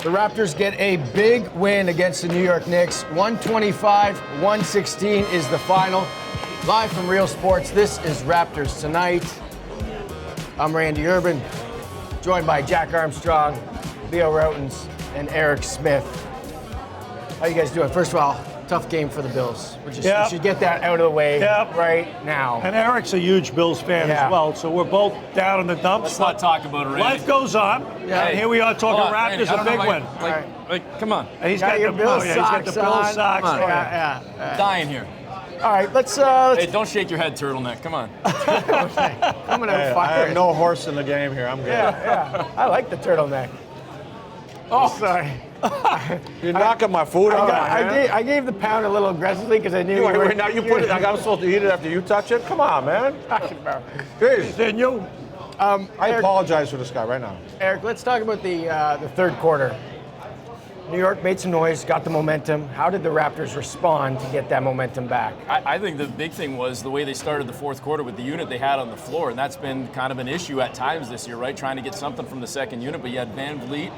The Raptors get a big win against the New York Knicks. 125-116 is the final. Live from Real Sports, this is Raptors Tonight. I'm Randy Urban, joined by Jack Armstrong, Leo Rautins, and Eric Smith. How you guys doing? First of all, tough game for the Bills. We should get that out of the way right now. And Eric's a huge Bills fan as well, so we're both down in the dumps. Let's not talk about it, Randy. Life goes on, and here we are talking Raptors, a big win. Come on. And he's got the Bills socks. Dying here. All right, let's. Hey, don't shake your head, turtleneck. Come on. Coming out fire. I have no horse in the game here. I'm good. Yeah. I like the turtleneck. Oh, sorry. You're knocking my food out. I gave the pound a little aggressively because I knew. Now you put it. Like I'm supposed to eat it after you touch it. Come on, man. Jeez. Then you. I apologize for this guy right now. Eric, let's talk about the third quarter. New York made some noise, got the momentum. How did the Raptors respond to get that momentum back? I think the big thing was the way they started the fourth quarter with the unit they had on the floor, and that's been kind of an issue at times this year, right? Trying to get something from the second unit, but you had Van Vliet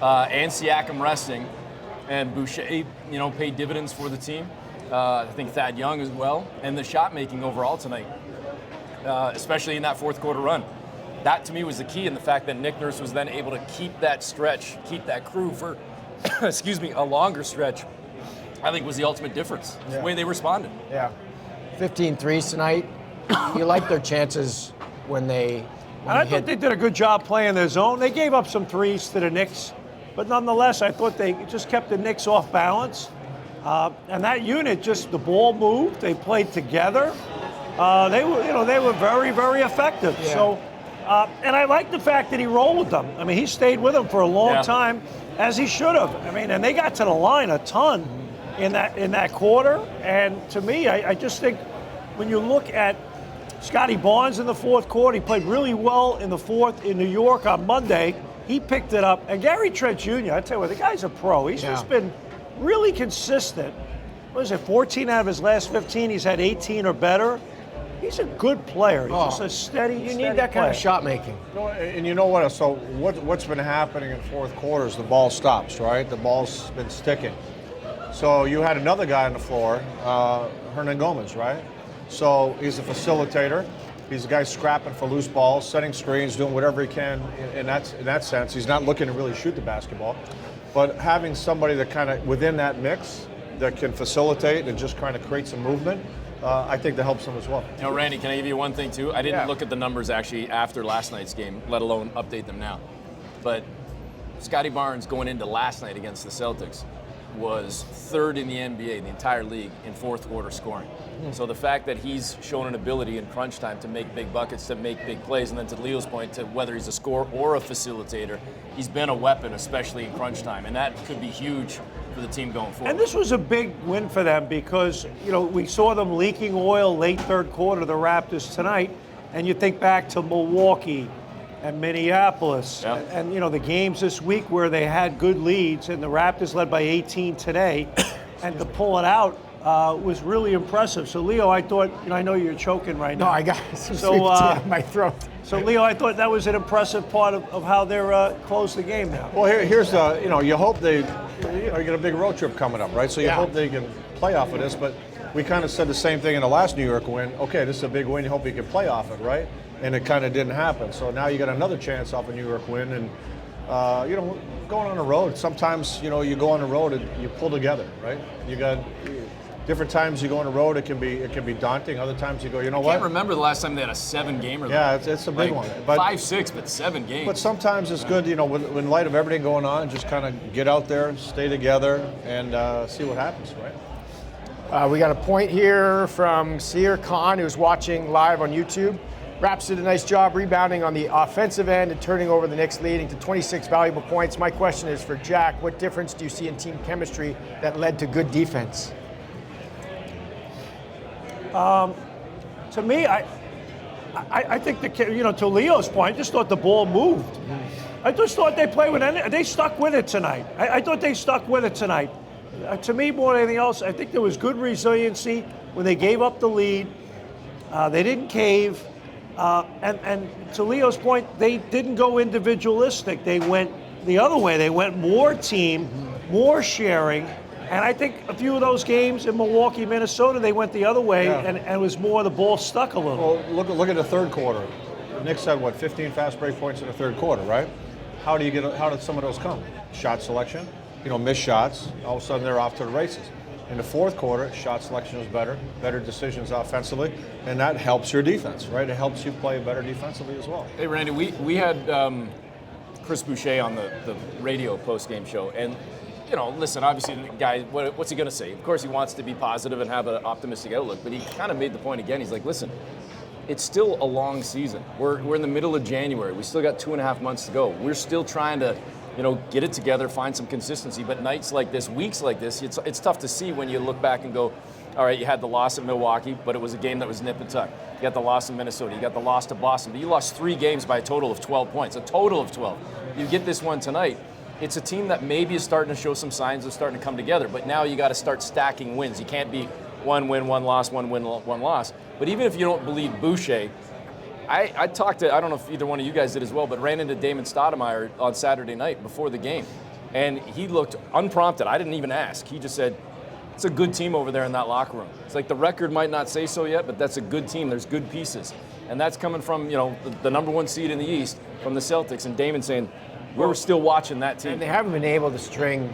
and Siakam resting, and Boucher, paid dividends for the team. I think Thad Young as well, and the shot making overall tonight, especially in that fourth quarter run. That to me was the key, and the fact that Nick Nurse was then able to keep that stretch, keep that crew for a longer stretch, I think was the ultimate difference. The way they responded. Yeah. 15 threes tonight. You like their chances when they I thought they did a good job playing their zone. They gave up some threes to the Knicks, but nonetheless, I thought they just kept the Knicks off balance. And that unit, just the ball moved. They played together. They were very, very effective. Yeah. So, and I like the fact that he rolled with them. I mean, he stayed with them for a long time, as he should have. I mean, and they got to the line a ton in that quarter. And to me, I just think when you look at Scotty Barnes in the fourth quarter, he played really well in the fourth in New York on Monday. He picked it up. And Gary Trent Jr., I tell you what, the guy's a pro. He's just been really consistent. What is it, 14 out of his last 15, he's had 18 or better. He's a good player. He's just a steady You need that kind of shot making. And you know what? So what's been happening in fourth quarters? The ball stops, right? The ball's been sticking. So you had another guy on the floor, Hernan Gomez, right? So he's a facilitator. He's a guy scrapping for loose balls, setting screens, doing whatever he can in that sense. He's not looking to really shoot the basketball. But having somebody that kind of within that mix that can facilitate and just kind of create some movement, I think that helps them as well. Randy, can I give you one thing too? I didn't look at the numbers actually after last night's game, let alone update them now. But Scotty Barnes going into last night against the Celtics was third in the NBA, the entire league, in fourth quarter scoring. So the fact that he's shown an ability in crunch time to make big buckets, to make big plays, and then to Leo's point, to whether he's a scorer or a facilitator, he's been a weapon, especially in crunch time, and that could be huge for the team going forward. And this was a big win for them because, we saw them leaking oil late third quarter, the Raptors tonight, and you think back to Milwaukee and Minneapolis and the games this week where they had good leads and the Raptors led by 18 today, and to pull it out was really impressive. So, Leo, I thought, I know you're choking right now. No, I got some sweet tea in my throat. So, Leo, I thought that was an impressive part of how they're closed the game now. Well, here's you hope they, you get a big road trip coming up, right? So you hope they can play off of this, but we kind of said the same thing in the last New York win. Okay, this is a big win. You hope you can play off it, right? And it kind of didn't happen. So now you got another chance off a New York win, and going on the road. Sometimes you go on the road and you pull together, right? You got different times you go on the road. It can be daunting. Other times you go, I can't remember the last time they had a 7-gamer. Yeah, it's a big one. But 5-6, but 7 games. But sometimes it's good, in light of everything going on, just kind of get out there, stay together, and see what happens, right? We got a point here from Seer Khan, who's watching live on YouTube. Raps did a nice job rebounding on the offensive end and turning over the Knicks, leading to 26 valuable points. My question is for Jack, what difference do you see in team chemistry that led to good defense? To me, I think to Leo's point, I just thought the ball moved. I just thought they played with it. They stuck with it tonight. I thought they stuck with it tonight. To me, more than anything else, I think there was good resiliency when they gave up the lead. They didn't cave. And to Leo's point, they didn't go individualistic. They went the other way. They went more team, more sharing. And I think a few of those games in Milwaukee, Minnesota, they went the other way, and it was more the ball stuck a little. Well, look at the third quarter. The Knicks had, 15 fast break points in the third quarter, right? How did some of those come? Shot selection, missed shots. All of a sudden, they're off to the races. In the fourth quarter, shot selection was better decisions offensively, and that helps your defense, right? It helps you play better defensively as well. Hey, Randy, we had Chris Boucher on the radio post-game show, and listen, obviously, the guy, what's he going to say? Of course, he wants to be positive and have an optimistic outlook, but he kind of made the point again. He's like, listen, it's still a long season. We're in the middle of January. We still got 2.5 months to go. We're still trying to, get it together, find some consistency. But nights like this, weeks like this, it's tough to see when you look back and go, all right, you had the loss at Milwaukee, but it was a game that was nip and tuck. You got the loss in Minnesota. You got the loss to Boston. But you lost 3 games by a total of 12 points, a total of 12. You get this one tonight. It's a team that maybe is starting to show some signs of starting to come together, but now you got to start stacking wins. You can't be 1 win, 1 loss, 1 win, 1 loss. But even if you don't believe Boucher, I talked to, I don't know if either one of you guys did as well, but ran into Damon Stoudemire on Saturday night before the game, and he looked unprompted. I didn't even ask. He just said, it's a good team over there in that locker room. It's like the record might not say so yet, but that's a good team. There's good pieces. And that's coming from, the number 1 seed in the East, from the Celtics, and Damon saying, we're still watching that team. And they haven't been able to string,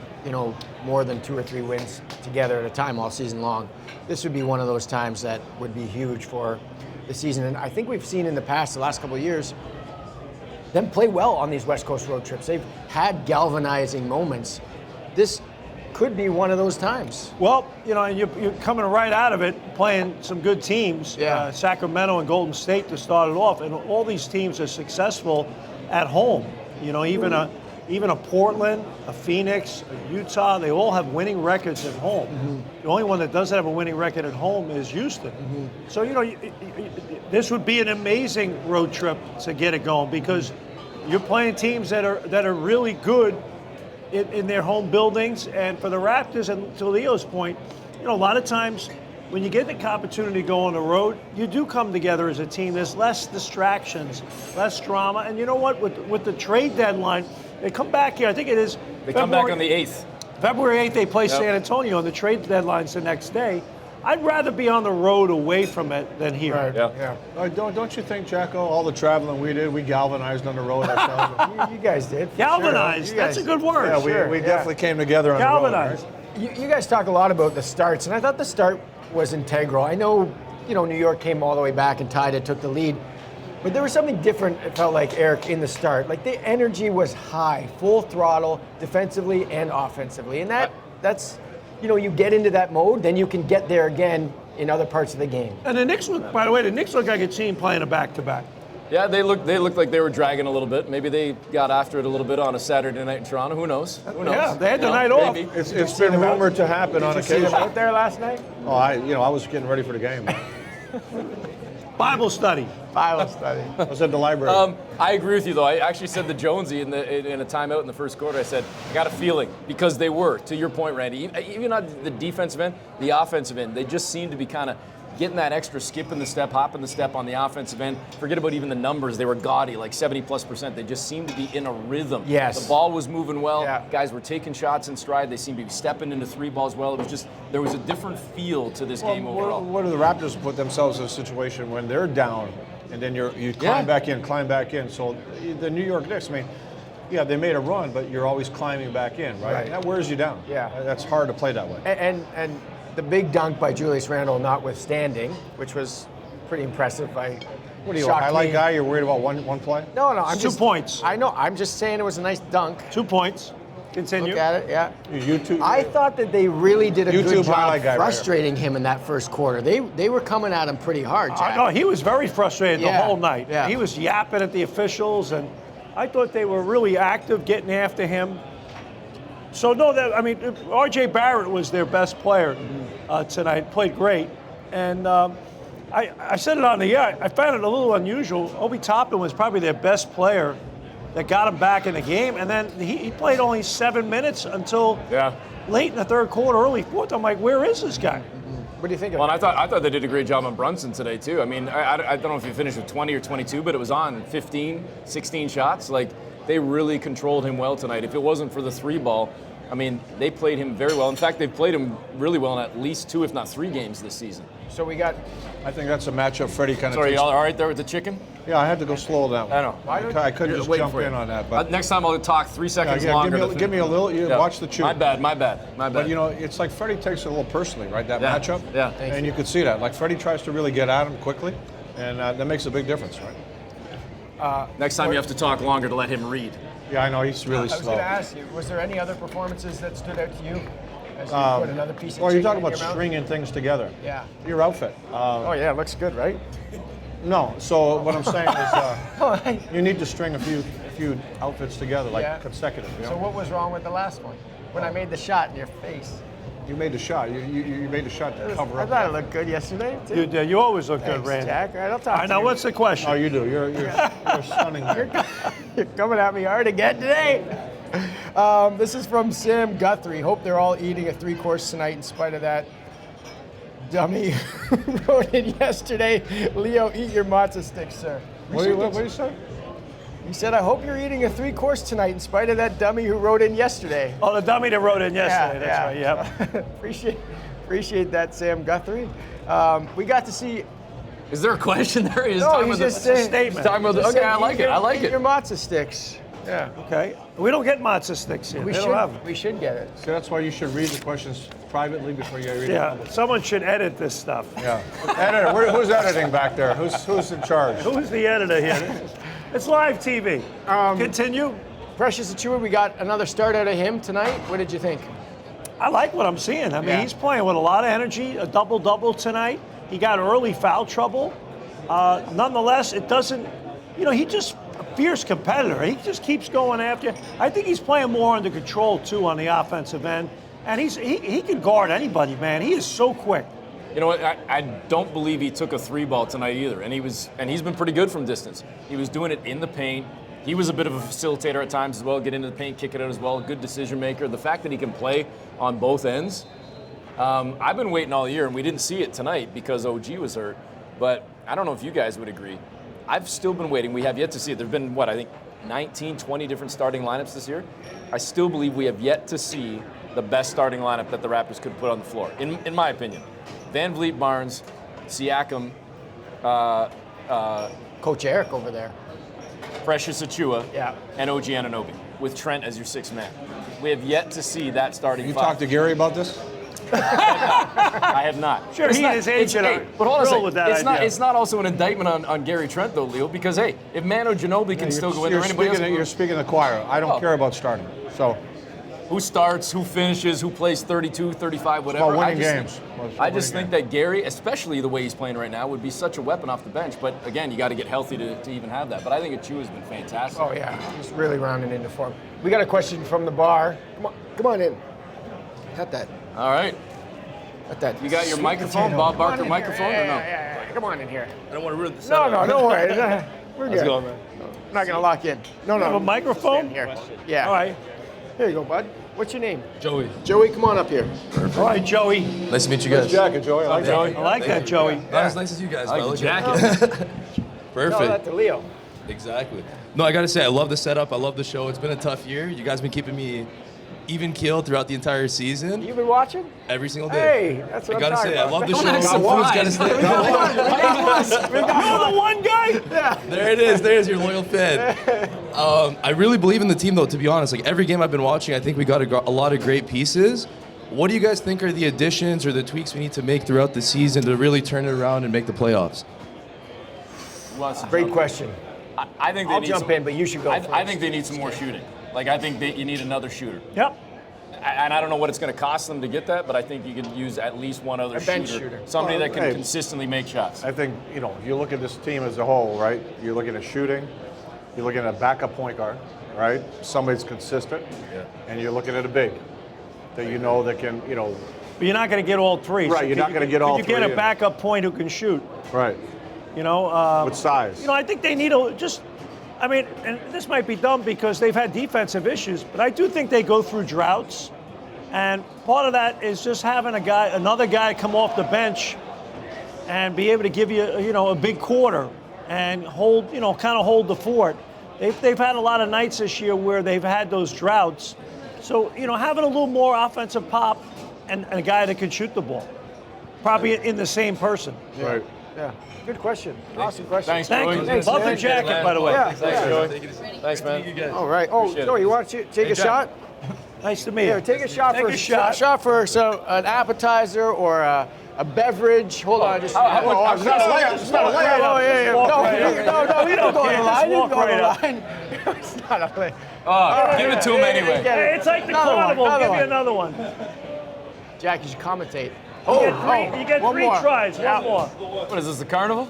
more than 2 or 3 wins together at a time all season long. This would be one of those times that would be huge for the season. And I think we've seen in the past, the last couple of years, them play well on these West Coast road trips. They've had galvanizing moments. This could be one of those times. Well, and you're coming right out of it, playing some good teams, Sacramento and Golden State to start it off, and all these teams are successful at home. Even a Portland, a Phoenix, a Utah, they all have winning records at home. The only one that doesn't have a winning record at home is Houston. So, this would be an amazing road trip to get it going, because you're playing teams that are really good in their home buildings. And for the Raptors, and to Leo's point, a lot of times when you get the opportunity to go on the road, you do come together as a team. There's less distractions, less drama. And you know what? With the trade deadline, they come back here. I think it is. They come back on the 8th. February 8th, they play San Antonio, and the trade deadline's the next day. I'd rather be on the road away from it than here. Right. Yeah. Don't you think, Jacko, all the traveling we did, we galvanized on the road ourselves? You guys did. Galvanized. Sure. That's a good word. Yeah, we definitely came together on galvanized. the road. Right? You guys talk a lot about the starts, and I thought the start was integral. I know, New York came all the way back and tied it, took the lead. But there was something different, it felt like, Eric, in the start. Like, the energy was high, full throttle, defensively and offensively. And that's, you get into that mode, then you can get there again in other parts of the game. And the Knicks look like a team playing a back-to-back. Yeah, they looked like they were dragging a little bit. Maybe they got after it a little bit on a Saturday night in Toronto. Who knows? Yeah, they had the night off. Maybe. It's been rumored to happen on Did you see occasion. them out there last night? Oh, I was getting ready for the game. Bible study. Bible study. I was at the library. I agree with you, though. I actually said to Jonesy in a timeout in the first quarter, I said, I got a feeling, because they were, to your point, Randy, even on the defensive end, the offensive end, they just seemed to be kind of getting that extra skip in the step, hop in the step on the offensive end. Forget about even the numbers. They were gaudy, like 70+%. They just seemed to be in a rhythm. Yes. The ball was moving well. Yeah. Guys were taking shots in stride. They seemed to be stepping into 3 balls well. It was just, there was a different feel to this game overall. What do the Raptors put themselves in a situation when they're down, and then you climb back in? So the New York Knicks, they made a run, but you're always climbing back in, right? That wears you down. Yeah. That's hard to play that way. And the big dunk by Julius Randle notwithstanding, which was pretty impressive. What are you, a highlight guy? You're worried about one play? No, I'm 2 points. I know. I'm just saying it was a nice dunk. 2 points. Continue. Look at it, yeah. YouTube. I thought that they really did a good job highlight guy frustrating him in that first quarter. They were coming at him pretty hard, Jack. No, he was very frustrated the whole night. Yeah. He was yapping at the officials, and I thought they were really active getting after him. So, R.J. Barrett was their best player tonight, played great. And I said it on the air, I found it a little unusual. Obi Toppin was probably their best player that got him back in the game. And then he played only 7 minutes until late in the third quarter, early fourth. I'm like, where is this guy? What do you think of Well, it? and I thought they did a great job on Brunson today, too. I don't know if he finished with 20 or 22, but it was on 15, 16 shots. Like, they really controlled him well tonight. If it wasn't for the 3 ball, I mean, they played him very well. In fact, they've played him really well in at least 2, if not 3 games this season. So we got. I think that's a matchup Freddie kind of. Sorry, y'all all right there with the chicken? Yeah, I had to go slow that one. I know. I couldn't just jump in on that. But next time I'll talk 3 seconds longer. Give me a little. Watch the chew. My bad. But it's like Freddie takes it a little personally, right? That matchup. Yeah. And you could see that. Like Freddie tries to really get at him quickly, and that makes a big difference, right? Next time you have to talk longer to let him read. Yeah, I know he's really I was slow. going to ask you, was there any other performances that stood out to you? As you put another piece of Well, you're chicken talking in about your mouth? stringing things together. Yeah. Your outfit. Oh yeah, it looks good, right? No. So what I'm saying is, you need to string a few outfits together, like consecutive. You know? So what was wrong with the last one? When I made the shot in your face. You made the shot. You made the shot to cover I up. thought it looked good yesterday, too. You did. You always look good, Thanks, Randy. Jack. All right, I'll talk All right, to now you. what's the question? Oh, you do. You're stunning. You're coming at me hard again today. This is from Sam Guthrie. Hope they're all eating a 3-course tonight in spite of that dummy who wrote in yesterday. Leo, eat your matzo sticks, sir. What do you say? He said, I hope you're eating a 3-course tonight in spite of that dummy who wrote in yesterday. Oh, the dummy that wrote in yesterday. That's right. Yep. Appreciate that, Sam Guthrie. We got to see. Is there a question there? He's just saying. statement. Okay, I like it. I like Eat your it. matzo sticks. Yeah. Okay. We don't get matzo sticks here. We They don't have should. them. We should get it. So that's why you should read the questions privately before you read Yeah. them. Someone should edit this stuff. Yeah. Editor, who's editing back there? Who's in charge? Who's the editor here? It's live TV. Continue. Precious Achua, we got another start out of him tonight. What did you think? I like what I'm seeing. I mean, Yeah. he's playing with a lot of energy, a double-double tonight. He got early foul trouble. Nonetheless, it doesn't, he just a fierce competitor. He just keeps going after you. I think he's playing more under control, too, on the offensive end. And he can guard anybody, man. He is so quick. You know what? I don't believe he took a 3 ball tonight either, and he's been pretty good from distance. He was doing it in the paint. He was a bit of a facilitator at times as well, get into the paint, kick it out as well. Good decision maker. The fact that he can play on both ends. I've been waiting all year, and we didn't see it tonight because OG was hurt. But I don't know if you guys would agree. I've still been waiting. We have yet to see it. There've been 19, 20 different starting lineups this year. I still believe we have yet to see the best starting lineup that the Raptors could put on the floor, in my opinion. Van Vliet, Barnes, Siakam, Coach Eric over there. Precious Achua, Yeah. and OG Anunoby, with Trent as your 6th man. We have yet to see that starting You 5. talked to Gary about this? I have not. Sure, It's he and his agent are but hold on a thrilled second. with that it's idea. It's not also an indictment on Gary Trent, though, Leo, because, hey, if Manu Ginobili can still go in there, anybody else You're speaking the choir. I don't care about starting. So who starts, who finishes, who plays 32, 35, whatever. about winning I games. just think that Gary, especially the way he's playing right now, would be such a weapon off the bench. But again, you got to get healthy to even have that. But I think Achua has been fantastic. Oh yeah, he's really rounding into form. We got a question from the bar. Come on in. Cut that. All right. Cut that. You got your Sweet microphone, potato. Bob Come on Barker in microphone, here. or no? Yeah. Come on in here. I don't want to ruin the No, don't worry. We're How's good. it going, man? I'm not gonna lock you in. No. have a microphone? Stand here. Yeah. All right. Here you go, bud. What's your name? Joey. Joey, come on up here. All right, Joey. Nice to meet you guys. jacket, Joey. I like that. I like that, Joey. Not as nice as you guys, I but like the look at jacket. it. Tell that Perfect. to Leo. Exactly. No, I gotta say, I love the setup. I love the show. It's been a tough year. You guys been keeping me even keeled throughout the entire season, You been watching? every single day. Hey, that's what I I'm gotta talking say, I about. love the show. Don't act Everyone's surprised. gotta stay. You're the one guy? There it is. There's your loyal fan. I really believe in the team, though. To be honest, like every game I've been watching, I think we got a lot of great pieces. What do you guys think are the additions or the tweaks we need to make throughout the season to really turn it around and make the playoffs? Great question. I think they I'll need jump in, but you should go I first. think they need some more shooting. Like, I think that you need another shooter. Yep. And I don't know what it's going to cost them to get that, but I think you could use at least one other A bench shooter. Somebody Well, that can hey. consistently make shots. I think, if you look at this team as a whole, right? You're looking at shooting, you're looking at a backup point guard, right? Somebody's consistent, and you're looking at a big that that can, But you're not going to get all three. Right, you're not gonna get all You get three, a backup point who can shoot. right, with size. I think they need and this might be dumb because they've had defensive issues, but I do think they go through droughts. And part of that is just having another guy come off the bench and be able to give you, a big quarter and hold the fort. they've had a lot of nights this year where they've had those droughts. So, having a little more offensive pop and a guy that can shoot the ball, probably in the same person. Right. Yeah. Good question. Awesome question. Thanks, Thank Joey. you. Thanks, Love man. the jacket, by the way. Yeah. Thanks, Joey. Thanks, man. All right. Oh, Appreciate it. Joey, you want to take a shot? Nice to meet Here, you. take a shot Take for a shot. an appetizer or a beverage. Hold on, just. How Oh, much- it's not a layup. It's not a layup. Oh, yeah, yeah. Walk No, right up. no, you don't go on the Just line. You don't walk go on the right up. line. It's not a layup. Oh, give it to him anyway. Hey, it's like the Another one, carnival. another Give me one. another one. Jack, you should commentate. You get one three more. tries. Yeah. One more. What is this, the carnival?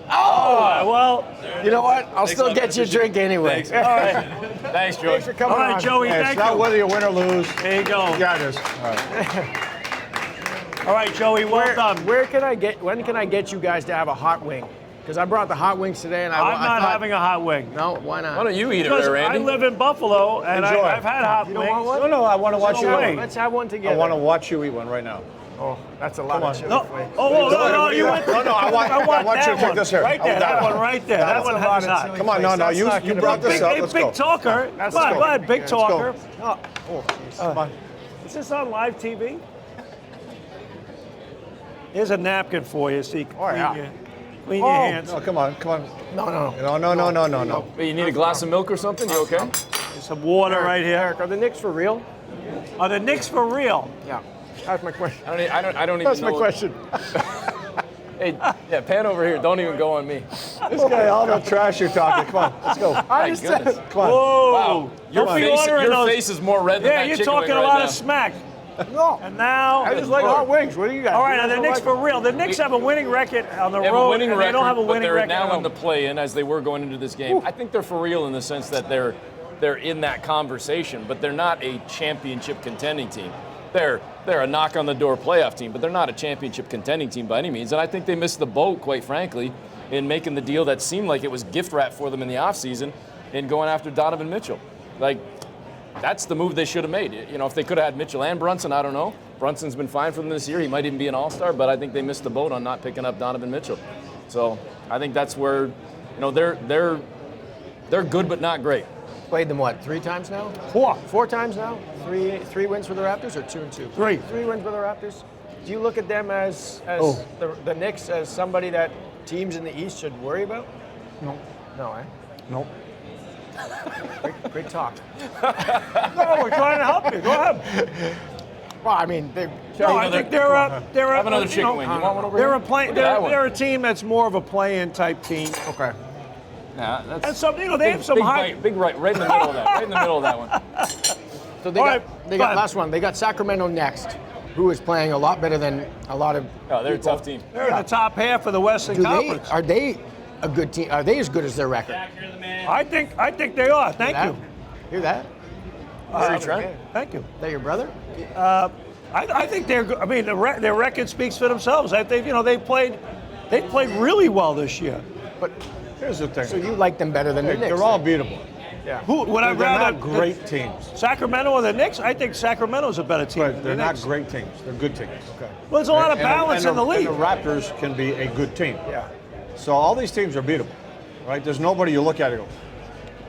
All right, well, You know what? I'll still get you a drink anyway. Thanks. all right. Thanks, Joey. Thanks for coming All right, on. Joey, Hey, thank it's not you. whether you win or lose. There you go. You got this. All right. All right, Joey, well done. When can I get you guys to have a hot wing? Because I brought the hot wings today, and I'm I not thought, having a hot wing. No, why not? Why don't you eat it Because there, I Randy? live in Buffalo, and Enjoy. I've had hot You don't wings. want one? No, no, I want to watch you way. eat one. Let's have one I together. want to watch you eat one right now. Oh, that's a lot Come on. of chili No, flakes. no, you went. No, no, I want you that to take one. this here. Right I there, want that that one right there. That That's one a lot has of hot. chili Come on, no, flakes. no, That's you not gonna brought be this good. up. Hey, Let's big go. talker. That's Come on, go. go ahead, big Let's go. talker. Come on. Is this on live TV? Here's a napkin for you so you can clean your hands. No, come on, come on. No. No. Hey, you need a glass of milk or something? You okay? There's some water right here. Eric, are the Knicks for real? Are the Knicks for real? Yeah. That's my question. I don't even That's know. my question. Hey, yeah, pan over here. Don't even go on me. This guy, all the trash you're talking. Come on, let's go. I My just goodness. said. Come on. Whoa! Wow, your Don't be face, ordering your those. face is more red than Yeah, that you're chicken talking wing a right lot now. of smack. No. And now, I just like hot wings. What do you guys? all right, You are guys the don't Knicks like- for real? The Knicks have a winning record on the They have road, a winning and record, they don't have a but winning they're record. now at in the home. play-in as they were going into this game. I think they're for real in the sense that they're in that conversation, but they're not a championship contending team. They're a knock on the door playoff team, but they're not a championship contending team by any means. And I think they missed the boat, quite frankly, in making the deal that seemed like it was gift wrap for them in the offseason in going after Donovan Mitchell. Like, that's the move they should have made. You know, if they could have had Mitchell and Brunson, I don't know. Brunson's been fine for them this year. He might even be an all-star, but I think they missed the boat on not picking up Donovan Mitchell. So I think that's where, they're good but not great. Played them what? 3 times now? Four times now? Three wins for the Raptors or 2 and 2? Three. 3 wins for the Raptors. Do you look at them as the Knicks as somebody that teams in the East should worry about? No. No, eh? Nope. Great talk. No, we're trying to help you. Go ahead. Well, I mean, they. No, I think they're Have another chicken wing. You want one over They're here? a play. Look at that one. They're a team that's more of a play-in type team. Okay. Nah, that's And some, they have some big high. right, right in the middle of that. Right in the middle of that one. So they All got right, they go got ahead. last one. They got Sacramento next, who is playing a lot better than a lot of. Oh, they're a people. tough team. They're in the top half of the Western Do they? Conference. Are they a good team? Are they as good as their record? I think they are. Thank you. Hear that? Very Trent. Thank you. Is that your brother? I think they're good. I mean, their record speaks for themselves. I think they played really well this year. But Here's the thing. so you like them better than the Knicks? They're all beatable. Yeah. Who would I They're rather? not great teams. Sacramento or the Knicks? I think Sacramento's a better team. But than they're the not Knicks. great teams. They're good teams. Okay. Well, there's a lot of balance in the league. And the Raptors can be a good team. Yeah. So all these teams are beatable, right? There's nobody you look at and go,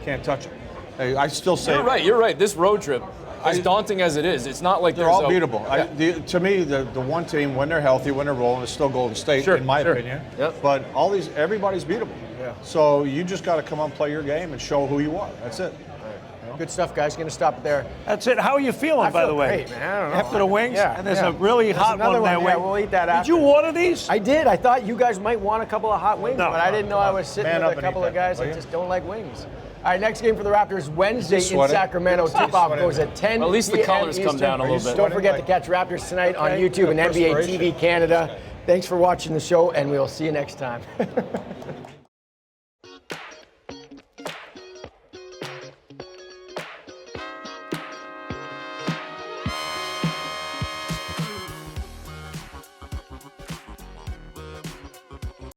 can't touch it. Hey, I still say You're right. This road trip, as daunting as it is, it's not like they're there's all a- beatable. Yeah. To me, the one team when they're healthy, when they're rolling, is still Golden State, Sure, in my sure. opinion. Yep. But everybody's beatable. Yeah. So you just got to come on, play your game, and show who you are. That's it. Good stuff, guys. Going to stop it there. That's it. How are you feeling, I by feel the way? great, man. I don't know. After the wings? Yeah, And there's yeah. a really There's hot another one there. one. Yeah, we'll eat that Did after. you order these? I did. I thought you guys might want a couple of hot wings, No. but I didn't know I was sitting Man up with a and couple eat of that, guys will that you? just don't like wings. All right, next game for the Raptors Wednesday in sweating? Sacramento. Tip-off goes at 10 Well, at least the p.m. colors come Eastern. down a little bit. Don't forget to catch Raptors tonight on Okay. YouTube and Yeah, NBA perspiration. TV Canada. Thanks for watching the show, and we'll see you next time.